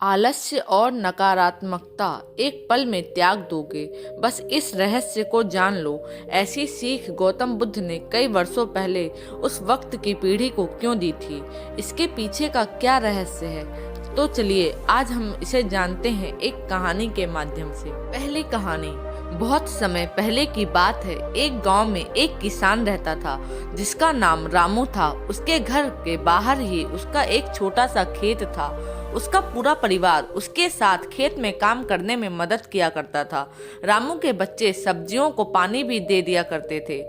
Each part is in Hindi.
आलस्य और नकारात्मकता एक पल में त्याग दोगे, बस इस रहस्य को जान लो। ऐसी सीख गौतम बुद्ध ने कई वर्षों पहले उस वक्त की पीढ़ी को क्यों दी थी? इसके पीछे का क्या रहस्य है? तो चलिए आज हम इसे जानते हैं एक कहानी के माध्यम से। पहली कहानी। बहुत समय पहले की बात है। एक गांव में एक किसान रहता था जिसका नाम रामू था। उसके घर के बाहर ही उसका एक छोटा सा खेत था। उसका पूरा परिवार उसके साथ खेत में काम करने में मदद किया करता था। रामू के बच्चे सब्जियों को पानी भी दे दिया करते थे।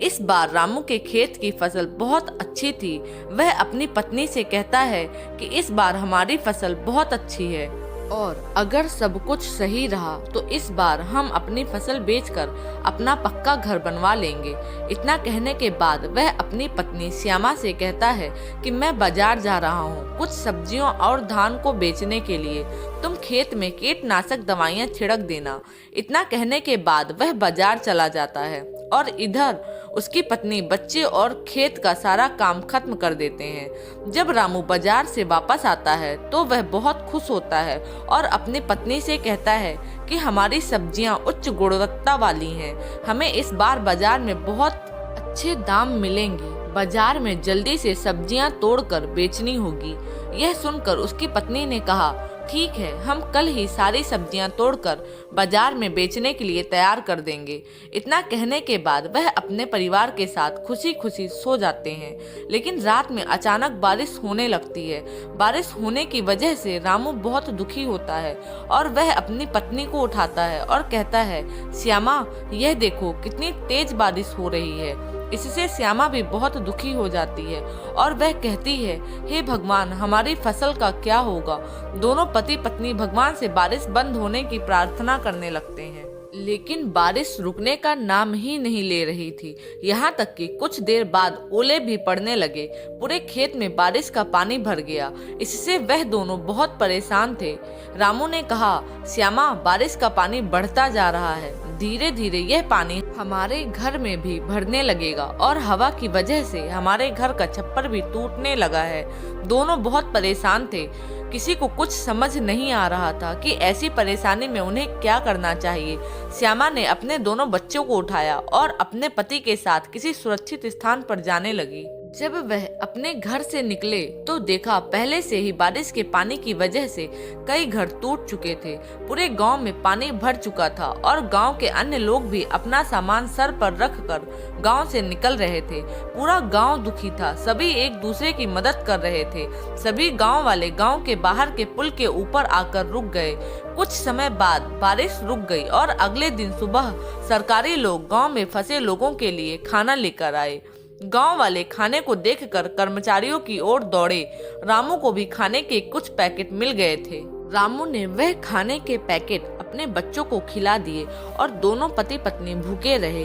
इस बार रामू के खेत की फसल बहुत अच्छी थी। वह अपनी पत्नी से कहता है कि इस बार हमारी फसल बहुत अच्छी है और अगर सब कुछ सही रहा तो इस बार हम अपनी फसल बेचकर अपना पक्का घर बनवा लेंगे। इतना कहने के बाद वह अपनी पत्नी श्यामा से कहता है कि मैं बाजार जा रहा हूँ कुछ सब्जियों और धान को बेचने के लिए। तुम खेत में कीटनाशक दवाइयाँ छिड़क देना। इतना कहने के बाद वह बाजार चला जाता है और इधर उसकी पत्नी बच्चे और खेत का सारा काम खत्म कर देते हैं। जब रामू बाजार से वापस आता है तो वह बहुत खुश होता है और अपनी पत्नी से कहता है कि हमारी सब्जियां उच्च गुणवत्ता वाली हैं। हमें इस बार बाजार में बहुत अच्छे दाम मिलेंगे। बाजार में जल्दी से सब्जियां तोड़कर बेचनी होगी। यह सुनकर उसकी पत्नी ने कहा, ठीक है, हम कल ही सारी सब्जियां तोड़कर बाजार में बेचने के लिए तैयार कर देंगे। इतना कहने के बाद वह अपने परिवार के साथ खुशी खुशी सो जाते हैं। लेकिन रात में अचानक बारिश होने लगती है। बारिश होने की वजह से रामू बहुत दुखी होता है और वह अपनी पत्नी को उठाता है और कहता है, श्यामा, यह देखो कितनी तेज बारिश हो रही है। इससे श्यामा भी बहुत दुखी हो जाती है और वह कहती है, हे भगवान, हमारी फसल का क्या होगा? दोनों पति पत्नी भगवान से बारिश बंद होने की प्रार्थना करने लगते हैं। लेकिन बारिश रुकने का नाम ही नहीं ले रही थी। यहाँ तक कि कुछ देर बाद ओले भी पड़ने लगे। पूरे खेत में बारिश का पानी भर गया। इससे वह दोनों बहुत परेशान थे। रामू ने कहा, श्यामा, बारिश का पानी बढ़ता जा रहा है। धीरे धीरे यह पानी हमारे घर में भी भरने लगेगा और हवा की वजह से हमारे घर का छप्पर भी टूटने लगा है। दोनों बहुत परेशान थे। किसी को कुछ समझ नहीं आ रहा था कि ऐसी परेशानी में उन्हें क्या करना चाहिए। श्यामा ने अपने दोनों बच्चों को उठाया और अपने पति के साथ किसी सुरक्षित स्थान पर जाने लगी। जब वह अपने घर से निकले तो देखा पहले से ही बारिश के पानी की वजह से कई घर टूट चुके थे। पूरे गांव में पानी भर चुका था और गांव के अन्य लोग भी अपना सामान सर पर रखकर गांव से निकल रहे थे। पूरा गांव दुखी था। सभी एक दूसरे की मदद कर रहे थे। सभी गांव वाले गांव के बाहर के पुल के ऊपर आकर रुक गए। कुछ समय बाद बारिश रुक गई और अगले दिन सुबह सरकारी लोग गांव में फंसे लोगों के लिए खाना लेकर आए। गांव वाले खाने को देखकर कर्मचारियों की ओर दौड़े। रामू को भी खाने के कुछ पैकेट मिल गए थे। रामू ने वह खाने के पैकेट अपने बच्चों को खिला दिए और दोनों पति पत्नी भूखे रहे।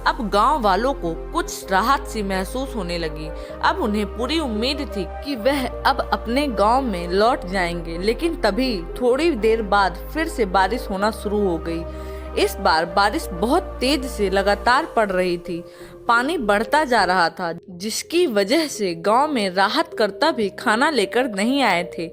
अब गांव वालों को कुछ राहत सी महसूस होने लगी। अब उन्हें पूरी उम्मीद थी कि वह अब अपने गांव में लौट जाएंगे। लेकिन तभी थोड़ी देर बाद फिर से बारिश होना शुरू हो गई। इस बार बारिश बहुत तेज से लगातार पड़ रही थी। पानी बढ़ता जा रहा था, जिसकी वजह से गांव में राहतकर्ता भी खाना लेकर नहीं आए थे।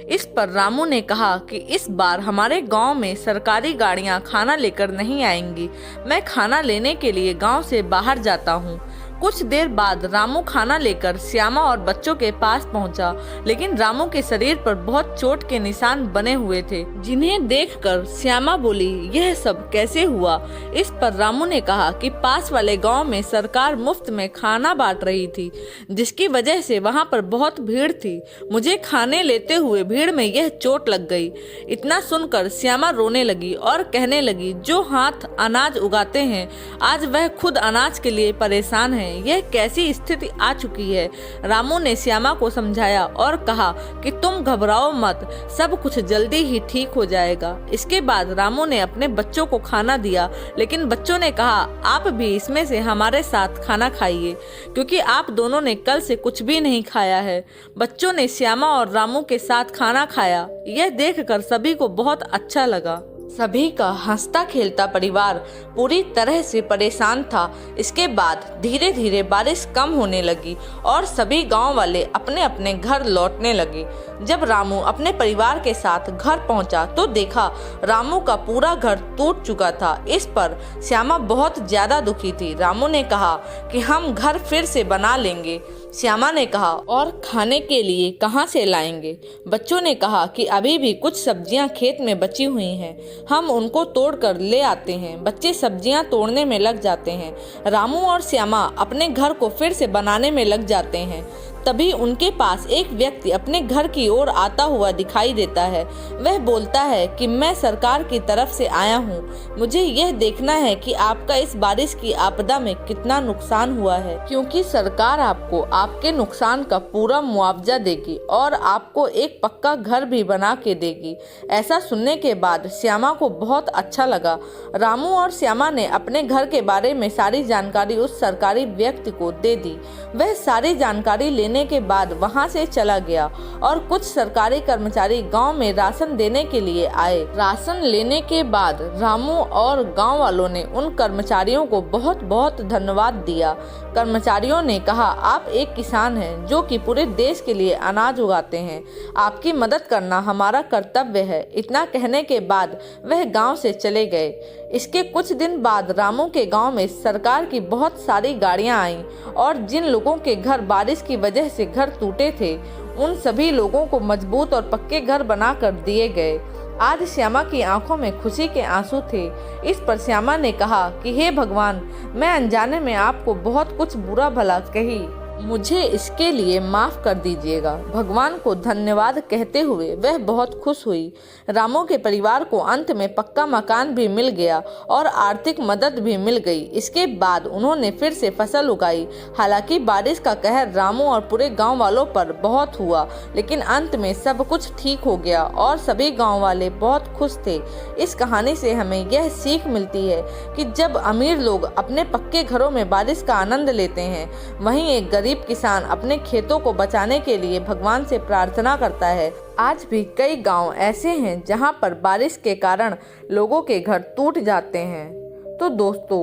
इस पर रामू ने कहा कि इस बार हमारे गांव में सरकारी गाड़ियां खाना लेकर नहीं आएंगी। मैं खाना लेने के लिए गांव से बाहर जाता हूं। कुछ देर बाद रामू खाना लेकर श्यामा और बच्चों के पास पहुंचा। लेकिन रामू के शरीर पर बहुत चोट के निशान बने हुए थे, जिन्हें देखकर श्यामा बोली, यह सब कैसे हुआ? इस पर रामू ने कहा कि पास वाले गांव में सरकार मुफ्त में खाना बांट रही थी, जिसकी वजह से वहां पर बहुत भीड़ थी। मुझे खाने लेते हुए भीड़ में यह चोट लग गई। इतना सुनकर श्यामा रोने लगी और कहने लगी, जो हाथ अनाज उगाते हैं आज वह खुद अनाज के लिए परेशान है। यह कैसी स्थिति आ चुकी है? रामू ने श्यामा को समझाया और कहा कि तुम घबराओ मत, सब कुछ जल्दी ही ठीक हो जाएगा। इसके बाद रामू ने अपने बच्चों को खाना दिया। लेकिन बच्चों ने कहा, आप भी इसमें से हमारे साथ खाना खाइए, क्योंकि आप दोनों ने कल से कुछ भी नहीं खाया है। बच्चों ने श्यामा और रामू के साथ खाना खाया। यह देखकर सभी को बहुत अच्छा लगा। सभी का हंसता खेलता परिवार पूरी तरह से परेशान था। इसके बाद धीरे धीरे बारिश कम होने लगी और सभी गांव वाले अपने अपने घर लौटने लगे। जब रामू अपने परिवार के साथ घर पहुंचा तो देखा रामू का पूरा घर टूट चुका था। इस पर श्यामा बहुत ज्यादा दुखी थी। रामू ने कहा कि हम घर फिर से बना लेंगे। श्यामा ने कहा, और खाने के लिए कहाँ से लाएंगे? बच्चों ने कहा कि अभी भी कुछ सब्जियां खेत में बची हुई हैं, हम उनको तोड़ कर ले आते हैं। बच्चे सब्जियां तोड़ने में लग जाते हैं। रामू और श्यामा अपने घर को फिर से बनाने में लग जाते हैं। तभी उनके पास एक व्यक्ति अपने घर की ओर आता हुआ दिखाई देता है। वह बोलता है कि मैं सरकार की तरफ से आया हूँ, मुझे यह देखना है कि आपका इस बारिश की आपदा में कितना नुकसान हुआ है, क्योंकि सरकार आपको आपके नुकसान का पूरा मुआवजा देगी और आपको एक पक्का घर भी बना के देगी। ऐसा सुनने के बाद श्यामा को बहुत अच्छा लगा। रामू और श्यामा ने अपने घर के बारे में सारी जानकारी उस सरकारी व्यक्ति को दे दी। वह सारी जानकारी लेने के बाद वहां से चला गया और कुछ सरकारी कर्मचारी गांव में राशन देने के लिए आए। राशन लेने के बाद रामू और गांव वालों ने उन कर्मचारियों को बहुत बहुत धन्यवाद दिया। कर्मचारियों ने कहा, आप एक किसान हैं जो कि पूरे देश के लिए अनाज उगाते हैं, आपकी मदद करना हमारा कर्तव्य है। इतना कहने के बाद वह गांव से चले गए। इसके कुछ दिन बाद रामू के गांव में सरकार की बहुत सारी गाड़ियां आईं और जिन लोगों के घर बारिश की वजह से घर टूटे थे उन सभी लोगों को मजबूत और पक्के घर बनाकर दिए गए। आज श्यामा की आंखों में खुशी के आंसू थे। इस पर श्यामा ने कहा कि हे भगवान, मैं अनजाने में आपको बहुत कुछ बुरा भला कही, मुझे इसके लिए माफ कर दीजिएगा। भगवान को धन्यवाद कहते हुए वह बहुत खुश हुई। रामू के परिवार को अंत में पक्का मकान भी मिल गया और आर्थिक मदद भी मिल गई। इसके बाद उन्होंने फिर से फसल उगाई। हालांकि बारिश का कहर रामू और पूरे गांव वालों पर बहुत हुआ, लेकिन अंत में सब कुछ ठीक हो गया और सभी गांव वाले बहुत खुश थे। इस कहानी से हमें यह सीख मिलती है कि जब अमीर लोग अपने पक्के घरों में बारिश का आनंद लेते हैं, वहीं एक गरीब किसान अपने खेतों को बचाने के लिए भगवान से प्रार्थना करता है। आज भी कई गांव ऐसे हैं जहां पर बारिश के कारण लोगों के घर टूट जाते हैं। तो दोस्तों,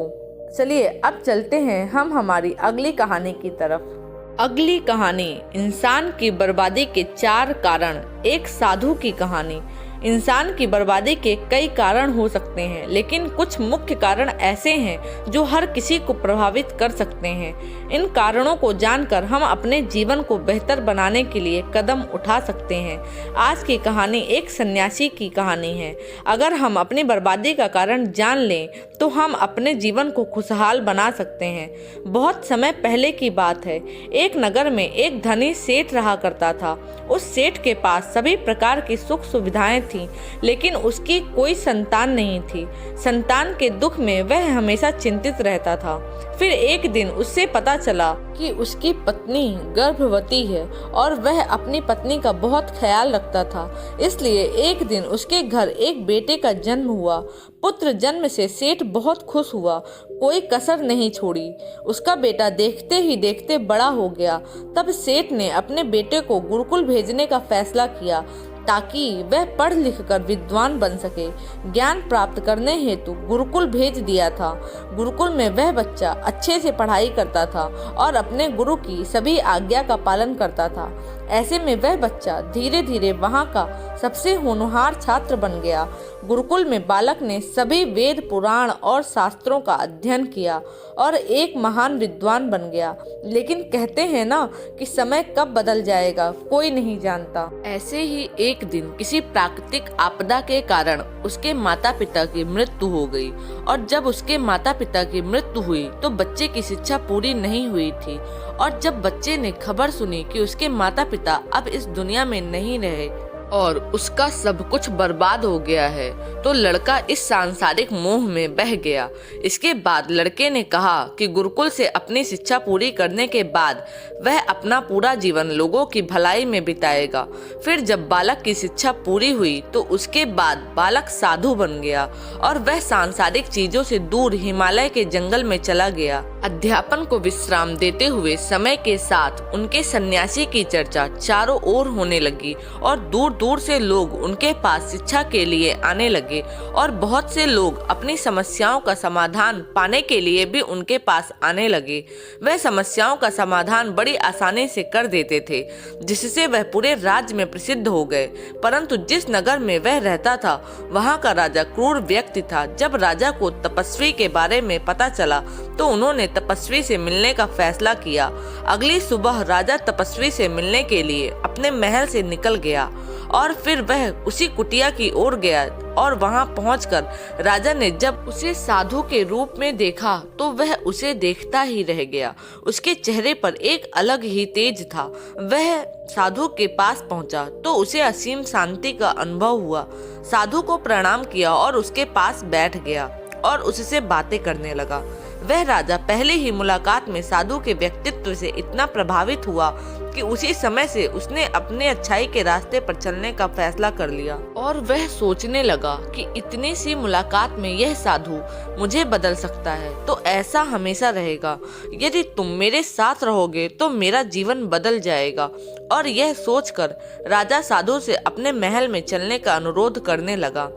चलिए अब चलते हैं हम हमारी अगली कहानी की तरफ। अगली कहानी, इंसान की बर्बादी के 4 कारण। एक साधु की कहानी। इंसान की बर्बादी के कई कारण हो सकते हैं, लेकिन कुछ मुख्य कारण ऐसे हैं जो हर किसी को प्रभावित कर सकते हैं। इन कारणों को जानकर हम अपने जीवन को बेहतर बनाने के लिए कदम उठा सकते हैं। आज की कहानी एक सन्यासी की कहानी है। अगर हम अपनी बर्बादी का कारण जान लें तो हम अपने जीवन को खुशहाल बना सकते हैं। बहुत समय पहले की बात है। एक नगर में एक धनी सेठ रहा करता था। उस सेठ के पास सभी प्रकार की सुख सुविधाएं थी, लेकिन उसकी कोई संतान नहीं थी। संतान के दुख में वह हमेशा चिंतित रहता था। फिर एक दिन उससे पता चला कि उसकी पत्नी गर्भवती है और वह अपनी पत्नी का बहुत ख्याल रखता था। इसलिए एक दिन उसके घर एक बेटे का जन्म हुआ। पुत्र जन्म से सेठ बहुत खुश हुआ, कोई कसर नहीं छोड़ी। उसका बेटा देखते ही देखते बड़ा हो गया। तब सेठ ने अपने बेटे को गुरुकुल भेजने का फैसला किया ताकि वह पढ़ लिख कर विद्वान बन सके। ज्ञान प्राप्त करने हेतु गुरुकुल भेज दिया था। गुरुकुल में वह बच्चा अच्छे से पढ़ाई करता था और अपने गुरु की सभी आज्ञा का पालन करता था। ऐसे में वह बच्चा धीरे धीरे वहाँ का सबसे होनहार छात्र बन गया। गुरुकुल में बालक ने सभी वेद पुराण और शास्त्रों का अध्ययन किया और एक महान विद्वान बन गया। लेकिन कहते हैं ना कि समय कब बदल जाएगा कोई नहीं जानता। ऐसे ही एक दिन किसी प्राकृतिक आपदा के कारण उसके माता पिता की मृत्यु हो गई और जब उसके माता पिता की मृत्यु हुई तो बच्चे की शिक्षा पूरी नहीं हुई थी। और जब बच्चे ने खबर सुनी कि उसके माता पिता अब इस दुनिया में नहीं रहे और उसका सब कुछ बर्बाद हो गया है, तो लड़का इस सांसारिक मोह में बह गया। इसके बाद लड़के ने कहा कि गुरुकुल से अपनी शिक्षा पूरी करने के बाद वह अपना पूरा जीवन लोगों की भलाई में बिताएगा। फिर जब बालक की शिक्षा पूरी हुई तो उसके बाद बालक साधु बन गया और वह सांसारिक चीजों से दूर हिमालय के जंगल में चला गया। अध्यापन को विश्राम देते हुए समय के साथ उनके सन्यासी की चर्चा चारों ओर होने लगी और दूर दूर से लोग उनके पास शिक्षा के लिए आने लगे और बहुत से लोग अपनी समस्याओं का समाधान पाने के लिए भी उनके पास आने लगे। वह समस्याओं का समाधान बड़ी आसानी से कर देते थे, जिससे वह पूरे राज्य में प्रसिद्ध हो गए। परंतु जिस नगर में वह रहता था वहाँ का राजा क्रूर व्यक्ति था। जब राजा को तपस्वी के बारे में पता चला तो उन्होंने तपस्वी से मिलने का फैसला किया। अगली सुबह राजा तपस्वी से मिलने के लिए अपने महल से निकल गया और फिर वह उसी कुटिया की ओर गया और वहां पहुंचकर राजा ने जब उसे साधु के रूप में देखा तो वह उसे देखता ही रह गया। उसके चेहरे पर एक अलग ही तेज था। वह साधु के पास पहुंचा तो उसे असीम शांति का अनुभव हुआ। साधु को प्रणाम किया और उसके पास बैठ गया और उससे बातें करने लगा। वह राजा पहले ही मुलाकात में साधु के व्यक्तित्व से इतना प्रभावित हुआ कि उसी समय से उसने अपने अच्छाई के रास्ते पर चलने का फैसला कर लिया और वह सोचने लगा कि इतनी सी मुलाकात में यह साधु मुझे बदल सकता है तो ऐसा हमेशा रहेगा। यदि तुम मेरे साथ रहोगे तो मेरा जीवन बदल जाएगा। और यह सोचकर राजा साधु से अपने महल में चलने का अनुरोध करने लगा।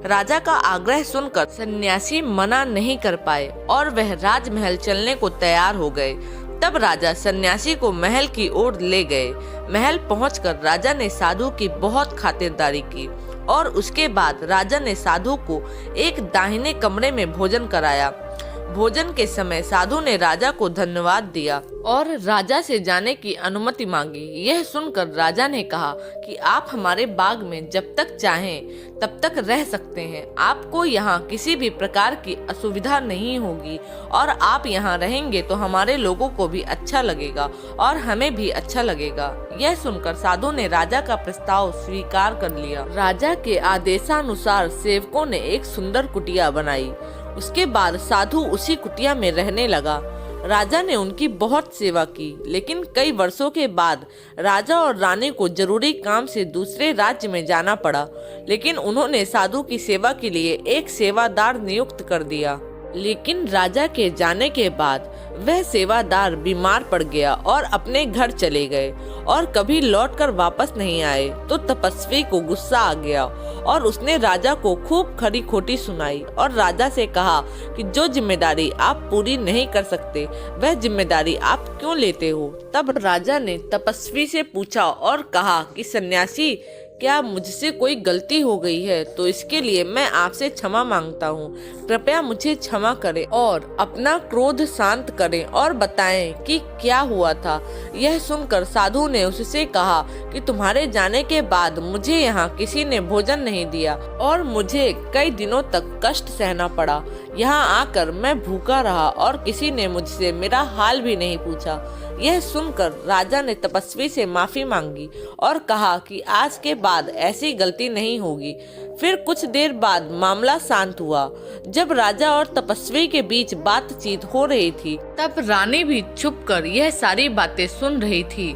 राजा का आग्रह सुनकर सन्यासी मना नहीं कर पाए और वह राजमहल चलने को तैयार हो गए। तब राजा सन्यासी को महल की ओर ले गए। महल पहुंचकर राजा ने साधु की बहुत खातिरदारी की और उसके बाद राजा ने साधु को एक दाहिने कमरे में भोजन कराया। भोजन के समय साधु ने राजा को धन्यवाद दिया और राजा से जाने की अनुमति मांगी। यह सुनकर राजा ने कहा कि आप हमारे बाग में जब तक चाहें तब तक रह सकते हैं। आपको यहाँ किसी भी प्रकार की असुविधा नहीं होगी और आप यहाँ रहेंगे तो हमारे लोगों को भी अच्छा लगेगा और हमें भी अच्छा लगेगा। यह सुनकर साधु ने राजा का प्रस्ताव स्वीकार कर लिया। राजा के आदेशानुसार सेवकों ने एक सुंदर कुटिया बनाई। उसके बाद साधु उसी कुटिया में रहने लगा। राजा ने उनकी बहुत सेवा की, लेकिन कई वर्षों के बाद राजा और रानी को जरूरी काम से दूसरे राज्य में जाना पड़ा। लेकिन उन्होंने साधु की सेवा के लिए एक सेवादार नियुक्त कर दिया। लेकिन राजा के जाने के बाद वह सेवादार बीमार पड़ गया और अपने घर चले गए और कभी लौटकर वापस नहीं आए। तो तपस्वी को गुस्सा आ गया और उसने राजा को खूब खरी खोटी सुनाई और राजा से कहा कि जो जिम्मेदारी आप पूरी नहीं कर सकते वह जिम्मेदारी आप क्यों लेते हो। तब राजा ने तपस्वी से पूछा और कहा कि सन्यासी, क्या मुझसे कोई गलती हो गई है तो इसके लिए मैं आपसे क्षमा मांगता हूँ। कृपया मुझे क्षमा करें और अपना क्रोध शांत करें और बताएं कि क्या हुआ था। यह सुनकर साधु ने उससे कहा कि तुम्हारे जाने के बाद मुझे यहाँ किसी ने भोजन नहीं दिया और मुझे कई दिनों तक कष्ट सहना पड़ा। यहाँ आकर मैं भूखा रहा और किसी ने मुझसे मेरा हाल भी नहीं पूछा। यह सुनकर राजा ने तपस्वी से माफी मांगी और कहा कि आज के बाद ऐसी गलती नहीं होगी। फिर कुछ देर बाद मामला शांत हुआ। जब राजा और तपस्वी के बीच बातचीत हो रही थी तब रानी भी छुपकर यह सारी बातें सुन रही थी।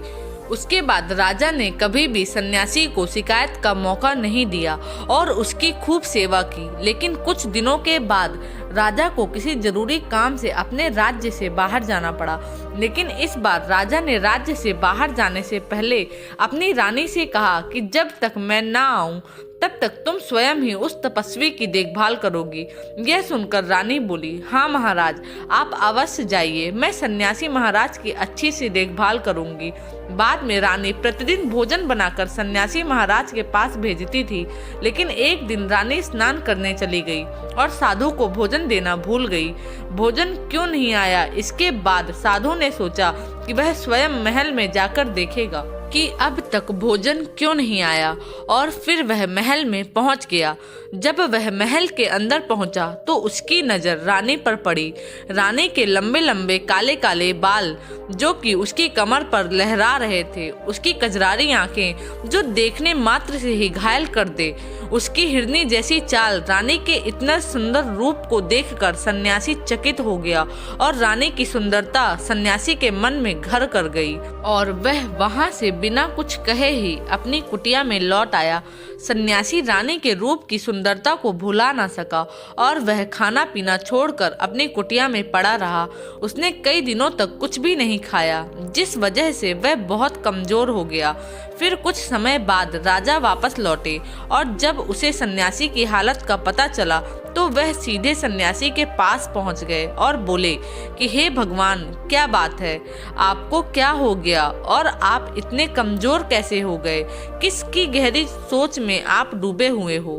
उसके बाद राजा ने कभी भी सन्यासी को शिकायत का मौका नहीं दिया और उसकी खूब सेवा की। लेकिन कुछ दिनों के बाद राजा को किसी जरूरी काम से अपने राज्य से बाहर जाना पड़ा। लेकिन इस बार राजा ने राज्य से बाहर जाने से पहले अपनी रानी से कहा कि जब तक मैं ना आऊं तब तक तुम स्वयं ही उस तपस्वी की देखभाल करोगी। यह सुनकर रानी बोली, हाँ महाराज, आप अवश्य जाइए, मैं सन्यासी महाराज की अच्छी से देखभाल करूंगी। बाद में रानी प्रतिदिन भोजन बनाकर सन्यासी महाराज के पास भेजती थी। लेकिन एक दिन रानी स्नान करने चली गई और साधु को भोजन देना भूल गई। भोजन क्यों नहीं आया, इसके बाद साधु ने सोचा कि वह स्वयं महल में जाकर देखेगा कि अब तक भोजन क्यों नहीं आया और फिर वह महल में पहुंच गया। जब वह महल के अंदर पहुंचा तो उसकी नज़र रानी पर पड़ी। रानी के लंबे लंबे काले काले बाल जो कि उसकी कमर पर लहरा रहे थे, उसकी कजरारी आंखें जो देखने मात्र से ही घायल कर दे, उसकी हिरनी जैसी चाल, रानी के इतना सुंदर रूप को देखकर सन्यासी चकित हो गया और रानी की सुंदरता सन्यासी के मन में घर कर गई और वह वहां से बिना कुछ कहे ही अपनी कुटिया में लौट आया। सन्यासी रानी के रूप की सुंदरता को भुला ना सका और वह खाना पीना छोड़कर अपनी कुटिया में पड़ा रहा। उसने कई दिनों तक कुछ भी नहीं खाया, जिस वजह से वह बहुत कमजोर हो गया। फिर कुछ समय बाद राजा वापस लौटे और जब उसे सन्यासी की हालत का पता चला तो वह सीधे सन्यासी के पास पहुंच गए और बोले कि हे भगवान, क्या बात है, आपको क्या हो गया और आप इतने कमजोर कैसे हो गए? किसकी गहरी सोच में आप डूबे हुए हो?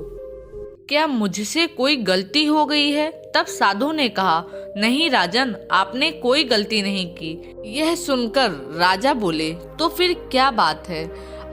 क्या मुझसे कोई गलती हो गई है? तब साधु ने कहा, नहीं राजन, आपने कोई गलती नहीं की। यह सुनकर राजा बोले, तो फिर क्या बात है,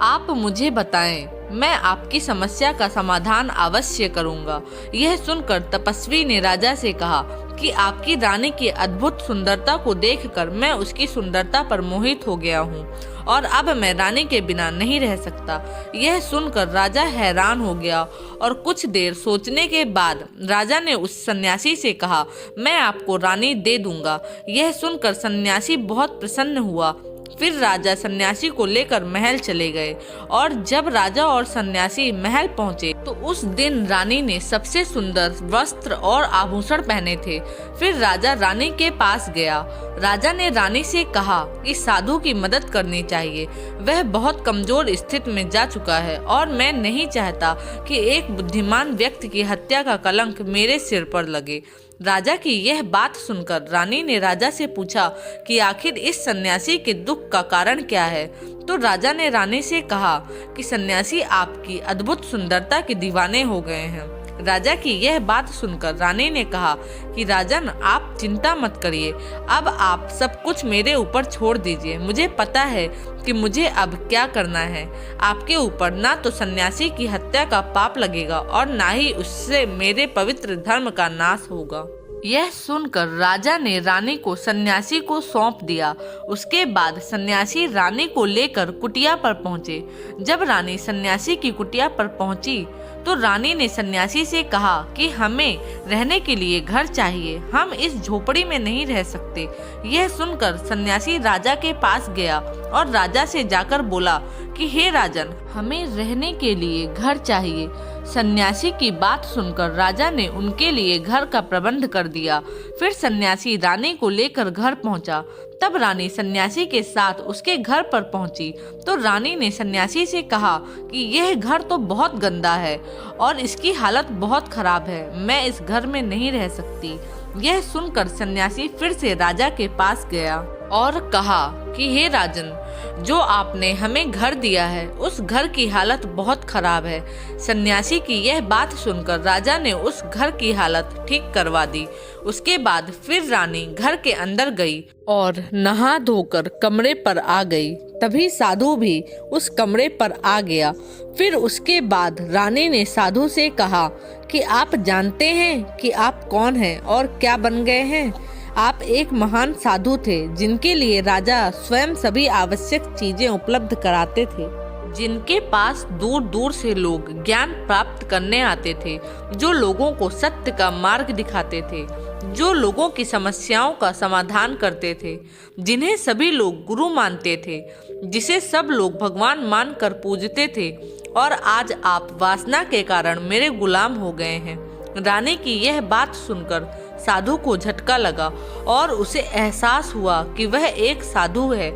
आप मुझे बताएं, मैं आपकी समस्या का समाधान अवश्य करूंगा। यह सुनकर तपस्वी ने राजा से कहा कि आपकी रानी की अद्भुत सुंदरता को देखकर मैं उसकी सुंदरता पर मोहित हो गया हूँ और अब मैं रानी के बिना नहीं रह सकता। यह सुनकर राजा हैरान हो गया और कुछ देर सोचने के बाद राजा ने उस सन्यासी से कहा, मैं आपको रानी दे दूंगा। यह सुनकर सन्यासी बहुत प्रसन्न हुआ। फिर राजा सन्यासी को लेकर महल चले गए और जब राजा और सन्यासी महल पहुंचे तो उस दिन रानी ने सबसे सुंदर वस्त्र और आभूषण पहने थे। फिर राजा रानी के पास गया। राजा ने रानी से कहा कि साधु की मदद करनी चाहिए, वह बहुत कमजोर स्थिति में जा चुका है और मैं नहीं चाहता कि एक बुद्धिमान व्यक्ति की हत्या का कलंक मेरे सिर पर लगे। राजा की यह बात सुनकर रानी ने राजा से पूछा कि आखिर इस सन्यासी के दुख का कारण क्या है। तो राजा ने रानी से कहा कि सन्यासी आपकी अद्भुत सुंदरता के दीवाने हो गए हैं। राजा की यह बात सुनकर रानी ने कहा कि राजन, आप चिंता मत करिए, अब आप सब कुछ मेरे ऊपर छोड़ दीजिए। मुझे पता है कि मुझे अब क्या करना है। आपके ऊपर ना तो सन्यासी की हत्या का पाप लगेगा और ना ही उससे मेरे पवित्र धर्म का नाश होगा। यह सुनकर राजा ने रानी को सन्यासी को सौंप दिया। उसके बाद सन्यासी रानी को लेकर कुटिया पर पहुंचे। जब रानी सन्यासी की कुटिया पर पहुंची तो रानी ने सन्यासी से कहा कि हमें रहने के लिए घर चाहिए, हम इस झोपड़ी में नहीं रह सकते। यह सुनकर सन्यासी राजा के पास गया और राजा से जाकर बोला कि हे राजन, हमें रहने के लिए घर चाहिए। सन्यासी की बात सुनकर राजा ने उनके लिए घर का प्रबंध कर दिया। फिर सन्यासी रानी को लेकर घर पहुंचा। तब रानी सन्यासी के साथ उसके घर पर पहुंची तो रानी ने सन्यासी से कहा कि यह घर तो बहुत गंदा है और इसकी हालत बहुत खराब है, मैं इस घर में नहीं रह सकती। यह सुनकर सन्यासी फिर से राजा के पास गया और कहा कि हे राजन, जो आपने हमें घर दिया है उस घर की हालत बहुत खराब है। सन्यासी की यह बात सुनकर राजा ने उस घर की हालत ठीक करवा दी। उसके बाद फिर रानी घर के अंदर गई और नहा धोकर कमरे पर आ गई। तभी साधु भी उस कमरे पर आ गया। फिर उसके बाद रानी ने साधु से कहा कि आप जानते हैं कि आप कौन हैं और क्या बन गए हैं? आप एक महान साधु थे जिनके लिए राजा स्वयं सभी आवश्यक चीजें उपलब्ध कराते थे, जिनके पास दूर दूर से लोग ज्ञान प्राप्त करने आते थे, जो लोगों को सत्य का मार्ग दिखाते थे, जो लोगों की समस्याओं का समाधान करते थे, जिन्हें सभी लोग गुरु मानते थे, जिसे सब लोग भगवान मानकर पूजते थे। और आज आप वासना के कारण मेरे गुलाम हो गए हैं। रानी की यह बात सुनकर साधु को झटका लगा और उसे एहसास हुआ कि वह एक साधु है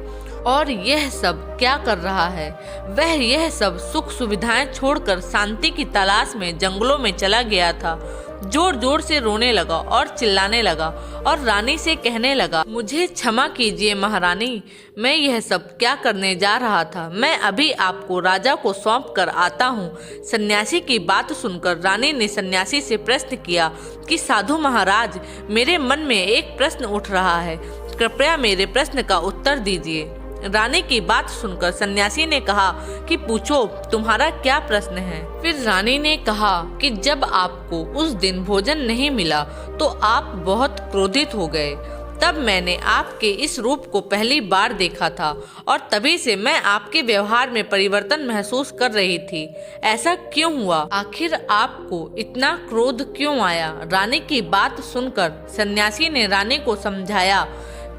और यह सब क्या कर रहा है। वह यह सब सुख सुविधाएं छोड़कर शांति की तलाश में जंगलों में चला गया था। जोर जोर से रोने लगा और चिल्लाने लगा और रानी से कहने लगा, मुझे क्षमा कीजिए महारानी, मैं यह सब क्या करने जा रहा था। मैं अभी आपको राजा को सौंप कर आता हूँ। सन्यासी की बात सुनकर रानी ने सन्यासी से प्रश्न किया कि साधु महाराज, मेरे मन में एक प्रश्न उठ रहा है, कृपया मेरे प्रश्न का उत्तर दीजिए। रानी की बात सुनकर सन्यासी ने कहा कि पूछो, तुम्हारा क्या प्रश्न है। फिर रानी ने कहा कि जब आपको उस दिन भोजन नहीं मिला तो आप बहुत क्रोधित हो गए। तब मैंने आपके इस रूप को पहली बार देखा था और तभी से मैं आपके व्यवहार में परिवर्तन महसूस कर रही थी। ऐसा क्यों हुआ? आखिर आपको इतना क्रोध क्यों आया? रानी की बात सुनकर सन्यासी ने रानी को समझाया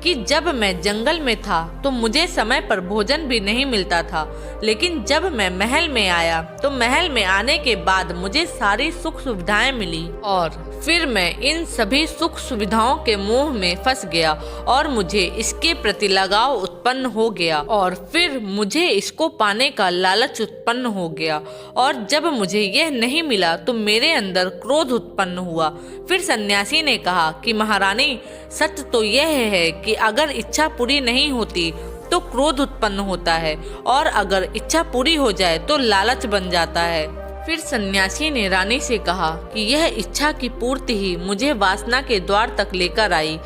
कि जब मैं जंगल में था तो मुझे समय पर भोजन भी नहीं मिलता था, लेकिन जब मैं महल में आया तो महल में आने के बाद मुझे सारी सुख सुविधाएं मिली और फिर मैं इन सभी सुख सुविधाओं के मोह में फंस गया और मुझे इसके प्रति लगाव उत्पन्न हो गया और फिर मुझे इसको पाने का लालच उत्पन्न हो गया और जब मुझे यह नहीं मिला तो मेरे अंदर क्रोध उत्पन्न हुआ। फिर सन्यासी ने कहा कि महारानी, सत्य तो यह है कि अगर इच्छा पूरी नहीं होती तो क्रोध उत्पन्न होता है और अगर इच्छा पूरी हो जाए तो लालच बन जाता है। फिर सन्यासी ने रानी से कहा कि यह इच्छा की पूर्ति ही मुझे वासना के द्वार तक लेकर आई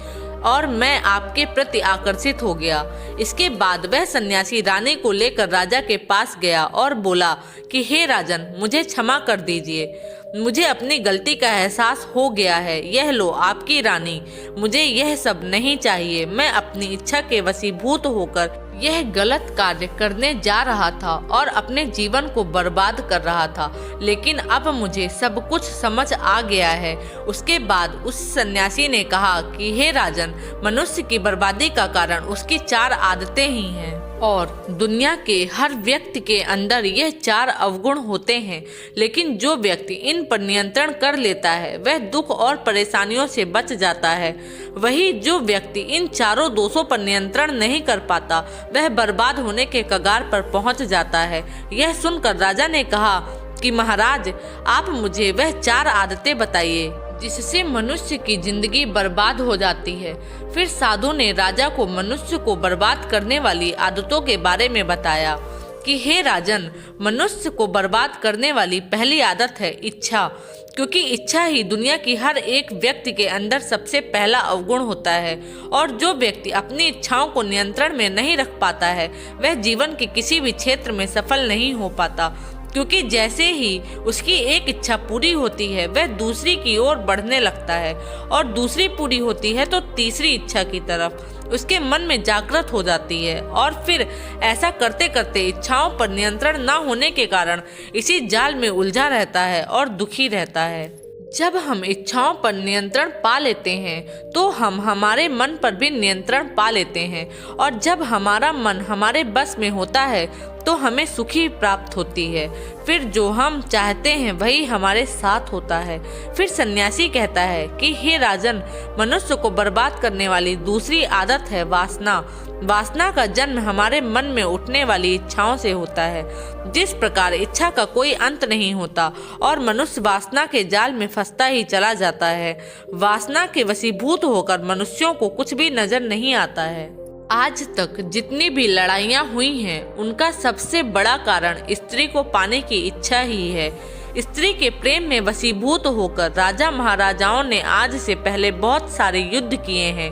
और मैं आपके प्रति आकर्षित हो गया। इसके बाद वह सन्यासी रानी को लेकर राजा के पास गया और बोला कि हे राजन, मुझे क्षमा कर दीजिए, मुझे अपनी गलती का एहसास हो गया है। यह लो आपकी रानी, मुझे यह सब नहीं चाहिए। मैं अपनी इच्छा के वशीभूत होकर यह गलत कार्य करने जा रहा था और अपने जीवन को बर्बाद कर रहा था, लेकिन अब मुझे सब कुछ समझ आ गया है। उसके बाद उस सन्यासी ने कहा कि हे राजन, मनुष्य की बर्बादी का कारण उसकी 4 आदतें ही हैं और दुनिया के हर व्यक्ति के अंदर यह 4 अवगुण होते हैं, लेकिन जो व्यक्ति इन पर नियंत्रण कर लेता है वह दुख और परेशानियों से बच जाता है। वही जो व्यक्ति इन चारों दोषों पर नियंत्रण नहीं कर पाता वह बर्बाद होने के कगार पर पहुंच जाता है। यह सुनकर राजा ने कहा कि महाराज, आप मुझे वह 4 आदतें बताइए जिससे मनुष्य की जिंदगी बर्बाद हो जाती है। फिर साधु ने राजा को मनुष्य को बर्बाद करने वाली आदतों के बारे में बताया कि हे राजन, मनुष्य को बर्बाद करने वाली पहली आदत है इच्छा, क्योंकि इच्छा ही दुनिया की हर एक व्यक्ति के अंदर सबसे पहला अवगुण होता है और जो व्यक्ति अपनी इच्छाओं को नियंत्रण में नहीं रख पाता है वह जीवन के किसी भी क्षेत्र में सफल नहीं हो पाता, क्योंकि जैसे ही उसकी एक इच्छा पूरी होती है वह दूसरी की ओर बढ़ने लगता है और दूसरी पूरी होती है तो तीसरी इच्छा की तरफ उसके मन में जागृत हो जाती है और फिर ऐसा करते करते इच्छाओं पर नियंत्रण न होने के कारण इसी जाल में उलझा रहता है और दुखी रहता है। जब हम इच्छाओं पर नियंत्रण पा लेते हैं तो हम हमारे मन पर भी नियंत्रण पा लेते हैं और जब हमारा मन हमारे बस में होता है तो हमें सुखी प्राप्त होती है। फिर जो हम चाहते हैं वही हमारे साथ होता है। फिर सन्यासी कहता है कि हे राजन, मनुष्य को बर्बाद करने वाली दूसरी आदत है वासना। वासना का जन्म हमारे मन में उठने वाली इच्छाओं से होता है। जिस प्रकार इच्छा का कोई अंत नहीं होता और मनुष्य वासना के जाल में फंसता ही चला जाता है, वासना के वशीभूत होकर मनुष्यों को कुछ भी नजर नहीं आता है। आज तक जितनी भी लड़ाइयाँ हुई हैं उनका सबसे बड़ा कारण स्त्री को पाने की इच्छा ही है। स्त्री के प्रेम में वशीभूत होकर राजा महाराजाओं ने आज से पहले बहुत सारे युद्ध किए हैं।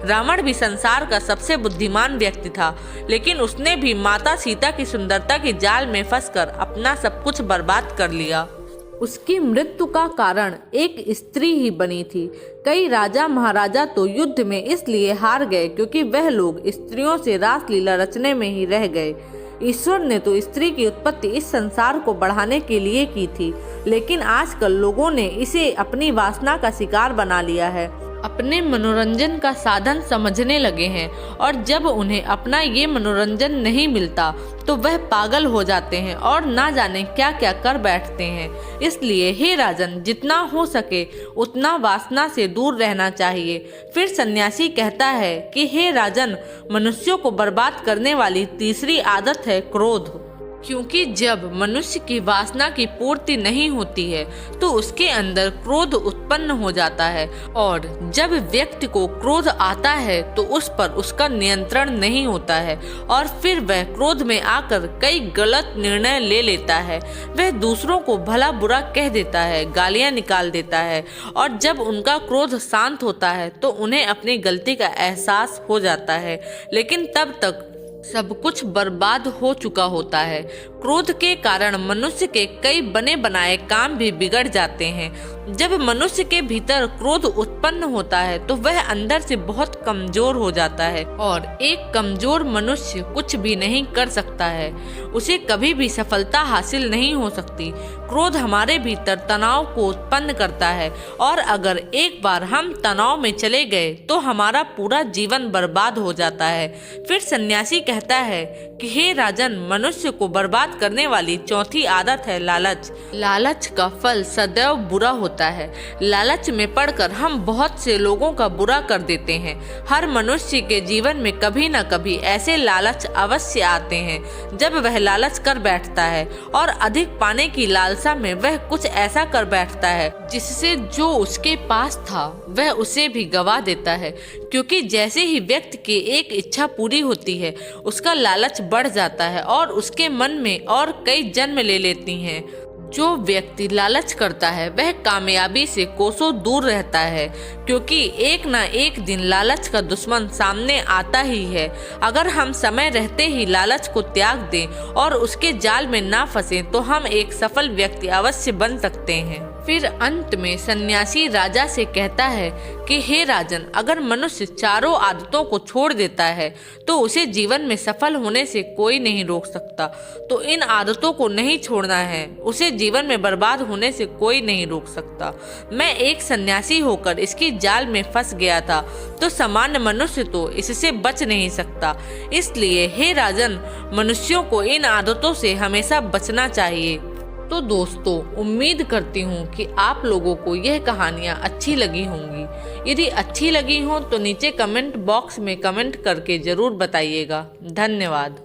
रावण भी संसार का सबसे बुद्धिमान व्यक्ति था, लेकिन उसने भी माता सीता की सुंदरता के जाल में फंसकर अपना सब कुछ बर्बाद कर लिया। उसकी मृत्यु का कारण एक स्त्री ही बनी थी। कई राजा महाराजा तो युद्ध में इसलिए हार गए क्योंकि वह लोग स्त्रियों से रासलीला रचने में ही रह गए। ईश्वर ने तो स्त्री की उत्पत्ति इस संसार को बढ़ाने के लिए की थी, लेकिन आजकल लोगों ने इसे अपनी वासना का शिकार बना लिया है, अपने मनोरंजन का साधन समझने लगे हैं और जब उन्हें अपना ये मनोरंजन नहीं मिलता तो वह पागल हो जाते हैं और ना जाने क्या क्या कर बैठते हैं। इसलिए हे राजन, जितना हो सके उतना वासना से दूर रहना चाहिए। फिर सन्यासी कहता है कि हे राजन, मनुष्यों को बर्बाद करने वाली तीसरी आदत है क्रोध, क्योंकि जब मनुष्य की वासना की पूर्ति नहीं होती है तो उसके अंदर क्रोध उत्पन्न हो जाता है और जब व्यक्ति को क्रोध आता है तो उस पर उसका नियंत्रण नहीं होता है और फिर वह क्रोध में आकर कई गलत निर्णय ले लेता है। वह दूसरों को भला बुरा कह देता है, गालियां निकाल देता है और जब उनका क्रोध शांत होता है तो उन्हें अपनी गलती का एहसास हो जाता है, लेकिन तब तक सब कुछ बर्बाद हो चुका होता है। क्रोध के कारण मनुष्य के कई बने बनाए काम भी बिगड़ जाते हैं। जब मनुष्य के भीतर क्रोध उत्पन्न होता है तो वह अंदर से बहुत कमजोर हो जाता है और एक कमजोर मनुष्य कुछ भी नहीं कर सकता है, उसे कभी भी सफलता हासिल नहीं हो सकती। क्रोध हमारे भीतर तनाव को उत्पन्न करता है और अगर एक बार हम तनाव में चले गए तो हमारा पूरा जीवन बर्बाद हो जाता है। फिर सन्यासी कहता है कि हे राजन, मनुष्य को बर्बाद करने वाली चौथी आदत है लालच। लालच का फल सदैव बुरा होता है। लालच में पड़कर हम बहुत से लोगों का बुरा कर देते हैं। हर मनुष्य के जीवन में कभी न कभी ऐसे लालच अवश्य आते हैं जब वह लालच कर बैठता है और अधिक पाने की लालसा में वह कुछ ऐसा कर बैठता है जिससे जो उसके पास था वह उसे भी गवा देता है, क्योंकि जैसे ही व्यक्ति की एक इच्छा पूरी होती है उसका लालच बढ़ जाता है और उसके मन में और कई जन्म ले लेती हैं। जो व्यक्ति लालच करता है वह कामयाबी से कोसों दूर रहता है, क्योंकि एक ना एक दिन लालच का दुश्मन सामने आता ही है। अगर हम समय रहते ही लालच को त्याग दें और उसके जाल में ना फंसें तो हम एक सफल व्यक्ति अवश्य बन सकते हैं। फिर अंत में सन्यासी राजा से कहता है कि हे राजन, अगर मनुष्य चारों आदतों को छोड़ देता है तो उसे जीवन में सफल होने से कोई नहीं रोक सकता। तो इन आदतों को नहीं छोड़ना है, उसे जीवन में बर्बाद होने से कोई नहीं रोक सकता। मैं एक सन्यासी होकर इसकी जाल में फंस गया था, तो सामान्य मनुष्य तो इससे बच नहीं सकता। इसलिए हे राजन, मनुष्यों को इन आदतों से हमेशा बचना चाहिए। तो दोस्तों, उम्मीद करती हूँ कि आप लोगों को यह कहानियाँ अच्छी लगी होंगी। यदि अच्छी लगी हो तो नीचे कमेंट बॉक्स में कमेंट करके ज़रूर बताइएगा। धन्यवाद।